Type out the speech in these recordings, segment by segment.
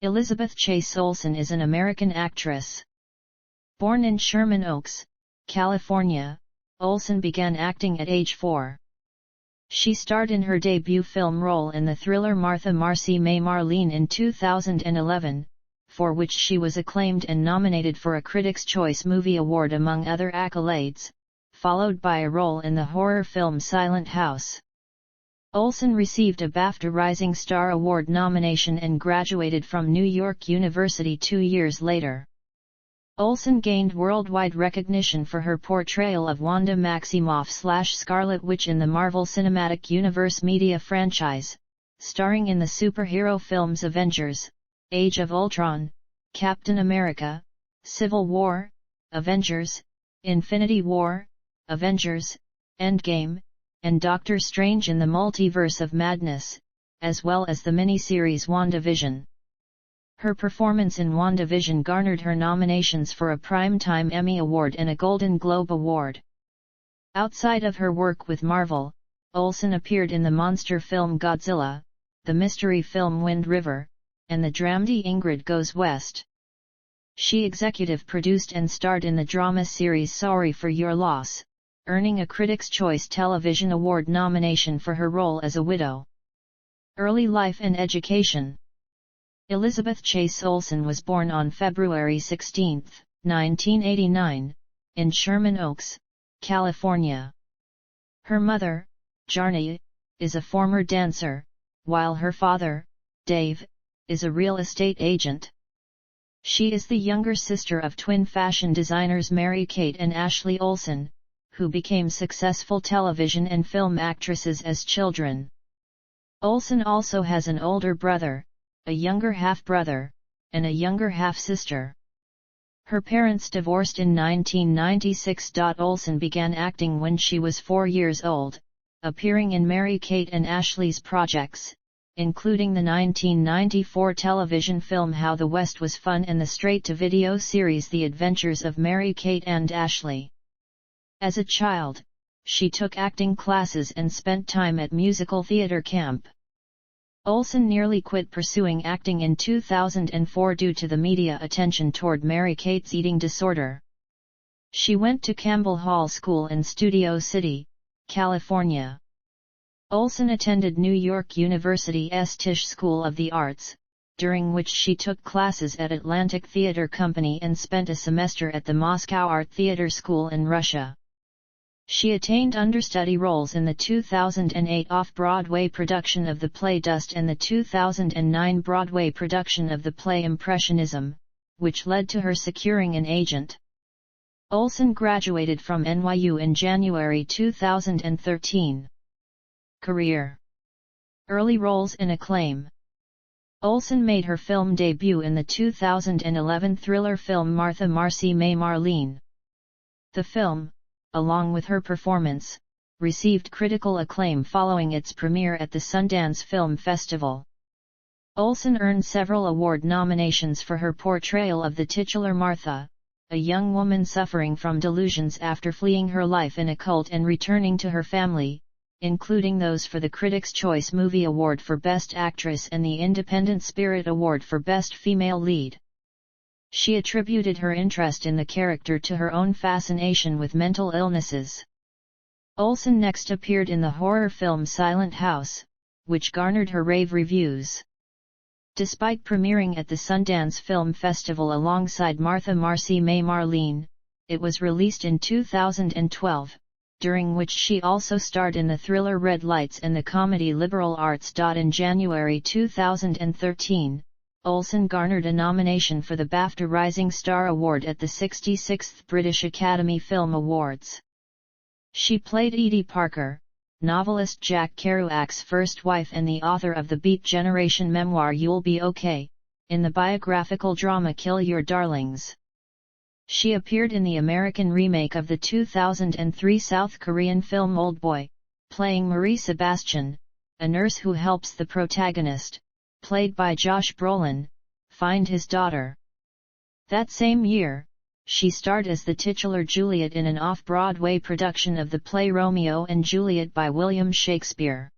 Elizabeth Chase Olsen is an American actress. Born in Sherman Oaks, California, Olsen began acting at age 4. She starred in her debut film role in the thriller Martha Marcy May Marlene in 2011, for which she was acclaimed and nominated for a Critics' Choice Movie Award among other accolades, followed by a role in the horror film Silent House. Olsen received a BAFTA Rising Star Award nomination and graduated from New York University 2 years later. Olsen gained worldwide recognition for her portrayal of Wanda Maximoff/Scarlet Witch in the Marvel Cinematic Universe media franchise, starring in the superhero films Avengers, Age of Ultron, Captain America, Civil War, Avengers, Infinity War, Avengers, Endgame, and Doctor Strange in the Multiverse of Madness, as well as the miniseries WandaVision. Her performance in WandaVision garnered her nominations for a Primetime Emmy Award and a Golden Globe Award. Outside of her work with Marvel, Olsen appeared in the monster film Godzilla, the mystery film Wind River, and the dramedy Ingrid Goes West. She executive produced and starred in the drama series Sorry for Your Loss, earning a Critics' Choice Television Award nomination for her role as a widow. Early life and education. Elizabeth Chase Olsen was born on February 16, 1989, in Sherman Oaks, California. Her mother, Jarni, is a former dancer, while her father, Dave, is a real estate agent. She is the younger sister of twin fashion designers Mary-Kate and Ashley Olsen, who became successful television and film actresses as children. Olsen also has an older brother, a younger half-brother, and a younger half-sister. Her parents divorced in 1996. Olsen began acting when she was 4 years old, appearing in Mary-Kate and Ashley's projects, including the 1994 television film How the West Was Fun and the straight-to-video series The Adventures of Mary-Kate and Ashley. As a child, she took acting classes and spent time at musical theater camp. Olsen nearly quit pursuing acting in 2004 due to the media attention toward Mary-Kate's eating disorder. She went to Campbell Hall School in Studio City, California. Olsen attended New York University's Tisch School of the Arts, during which she took classes at Atlantic Theatre Company and spent a semester at the Moscow Art Theatre School in Russia. She attained understudy roles in the 2008 off-Broadway production of the play Dust and the 2009 Broadway production of the play Impressionism, which led to her securing an agent. Olsen graduated from NYU in January 2013. Career. Early roles and acclaim. Olsen made her film debut in the 2011 thriller film Martha Marcy May Marlene. The film, along with her performance, received critical acclaim following its premiere at the Sundance Film Festival. Olsen earned several award nominations for her portrayal of the titular Martha, a young woman suffering from delusions after fleeing her life in a cult and returning to her family, including those for the Critics' Choice Movie Award for Best Actress and the Independent Spirit Award for Best Female Lead. She attributed her interest in the character to her own fascination with mental illnesses. Olsen next appeared in the horror film Silent House, which garnered her rave reviews. Despite premiering at the Sundance Film Festival alongside Martha Marcy May Marlene, it was released in 2012, during which she also starred in the thriller Red Lights and the comedy Liberal Arts. In January 2013, Olsen garnered a nomination for the BAFTA Rising Star Award at the 66th British Academy Film Awards. She played Edie Parker, novelist Jack Kerouac's first wife and the author of the Beat Generation memoir You'll Be Okay, in the biographical drama Kill Your Darlings. She appeared in the American remake of the 2003 South Korean film Oldboy, playing Marie Sebastian, a nurse who helps the protagonist, played by Josh Brolin, find his daughter. That same year, she starred as the titular Juliet in an off-Broadway production of the play Romeo and Juliet by William Shakespeare.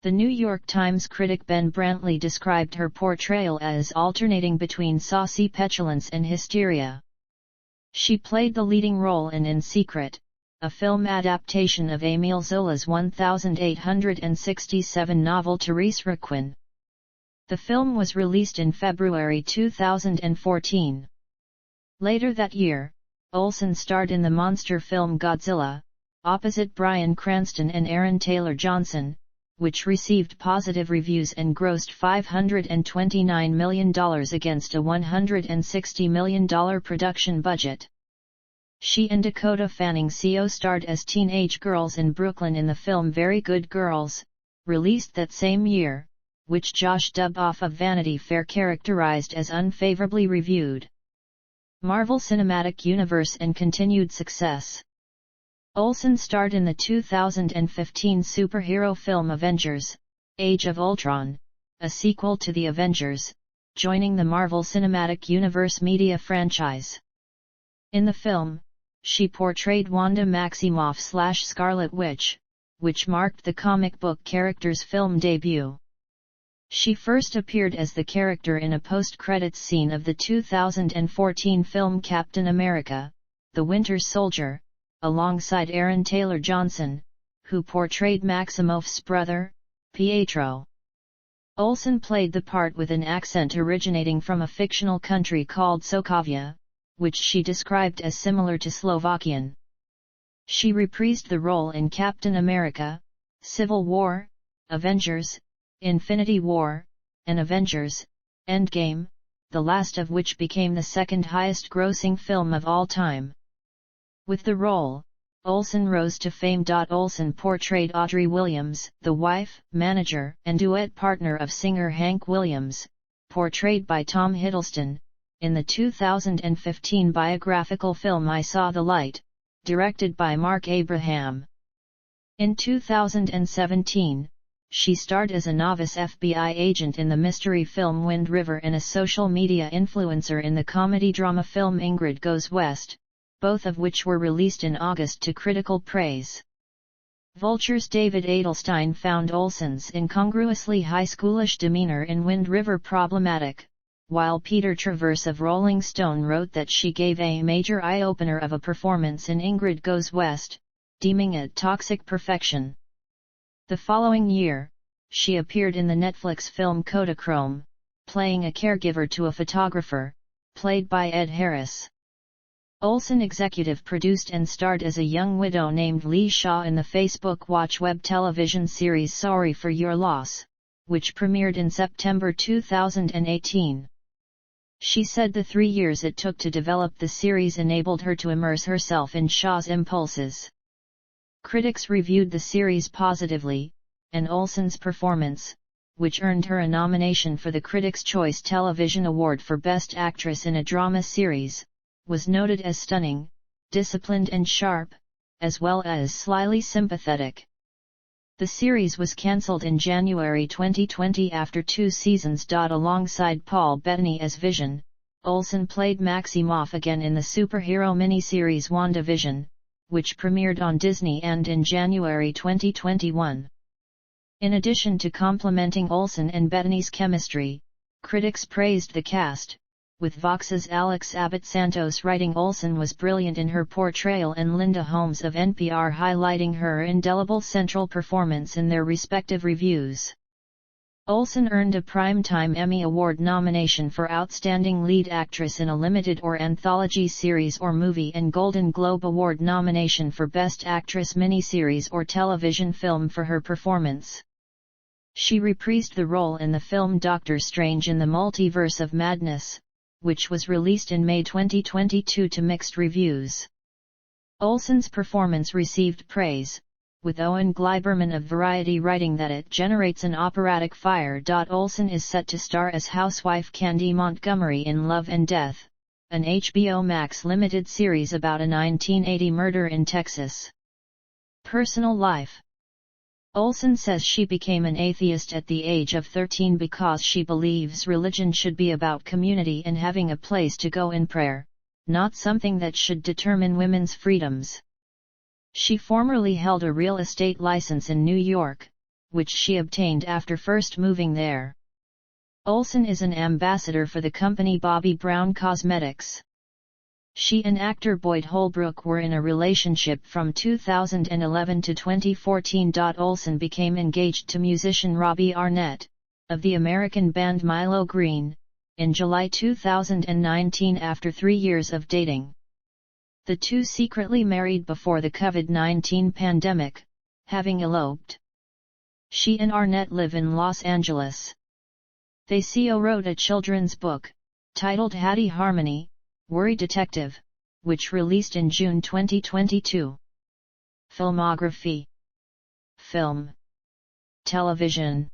The New York Times critic Ben Brantley described her portrayal as alternating between saucy petulance and hysteria. She played the leading role in Secret, a film adaptation of Émile Zola's 1867 novel Thérèse Raquin. The film was released in February 2014. Later that year, Olsen starred in the monster film Godzilla, opposite Bryan Cranston and Aaron Taylor Johnson, which received positive reviews and grossed $529 million against a $160 million production budget. She and Dakota Fanning co-starred as teenage girls in Brooklyn in the film Very Good Girls, released that same year, which Josh Duboff of Vanity Fair characterized as unfavorably reviewed. Marvel Cinematic Universe and continued success. Olsen starred in the 2015 superhero film Avengers: Age of Ultron, a sequel to The Avengers, joining the Marvel Cinematic Universe media franchise. In the film, she portrayed Wanda Maximoff/Scarlet Witch, which marked the comic book character's film debut. She first appeared as the character in a post-credits scene of the 2014 film Captain America: The Winter Soldier, alongside Aaron Taylor Johnson, who portrayed Maximoff's brother, Pietro. Olsen played the part with an accent originating from a fictional country called Sokovia, which she described as similar to Slovakian. She reprised the role in Captain America, Civil War, Avengers, Infinity War, and Avengers: Endgame, the last of which became the second highest-grossing film of all time. With the role, Olsen rose to fame. Olsen portrayed Audrey Williams, the wife, manager, and duet partner of singer Hank Williams, portrayed by Tom Hiddleston, in the 2015 biographical film I Saw the Light, directed by Mark Abraham. In 2017, she starred as a novice FBI agent in the mystery film Wind River and a social media influencer in the comedy-drama film Ingrid Goes West, both of which were released in August to critical praise. Vulture's David Adelstein found Olsen's incongruously high schoolish demeanor in Wind River problematic, while Peter Travers of Rolling Stone wrote that she gave a major eye-opener of a performance in Ingrid Goes West, deeming it toxic perfection. The following year, she appeared in the Netflix film Kodachrome, playing a caregiver to a photographer, played by Ed Harris. Olsen executive produced and starred as a young widow named Lee Shaw in the Facebook Watch web television series Sorry for Your Loss, which premiered in September 2018. She said the 3 years it took to develop the series enabled her to immerse herself in Shaw's impulses. Critics reviewed the series positively, and Olsen's performance, which earned her a nomination for the Critics' Choice Television Award for Best Actress in a Drama Series, was noted as stunning, disciplined and sharp, as well as slyly sympathetic. The series was cancelled in January 2020 after 2 seasons. Alongside Paul Bettany as Vision, Olsen played Maximoff again in the superhero miniseries WandaVision, which premiered on Disney and in January 2021. In addition to complimenting Olsen and Bettany's chemistry, critics praised the cast, with Vox's Alex Abbott Santos writing Olsen was brilliant in her portrayal and Linda Holmes of NPR highlighting her indelible central performance in their respective reviews. Olsen earned a Primetime Emmy Award nomination for Outstanding Lead Actress in a Limited or Anthology Series or Movie and Golden Globe Award nomination for Best Actress Miniseries or Television Film for her performance. She reprised the role in the film Doctor Strange in the Multiverse of Madness, which was released in May 2022 to mixed reviews. Olsen's performance received praise, with Owen Gleiberman of Variety writing that it generates an operatic fire. Olsen is set to star as housewife Candy Montgomery in Love and Death, an HBO Max limited series about a 1980 murder in Texas. Personal life. Olsen says she became an atheist at the age of 13 because she believes religion should be about community and having a place to go in prayer, not something that should determine women's freedoms. She formerly held a real estate license in New York, which she obtained after first moving there. Olsen is an ambassador for the company Bobbi Brown Cosmetics. She and actor Boyd Holbrook were in a relationship from 2011 to 2014. Olsen became engaged to musician Robbie Arnett, of the American band Milo Green, in July 2019 after 3 years of dating. The two secretly married before the COVID-19 pandemic, having eloped. She and Arnett live in Los Angeles. They wrote a children's book, titled Hattie Harmony, Worry Detective, which released in June 2022. Filmography. Film. Television.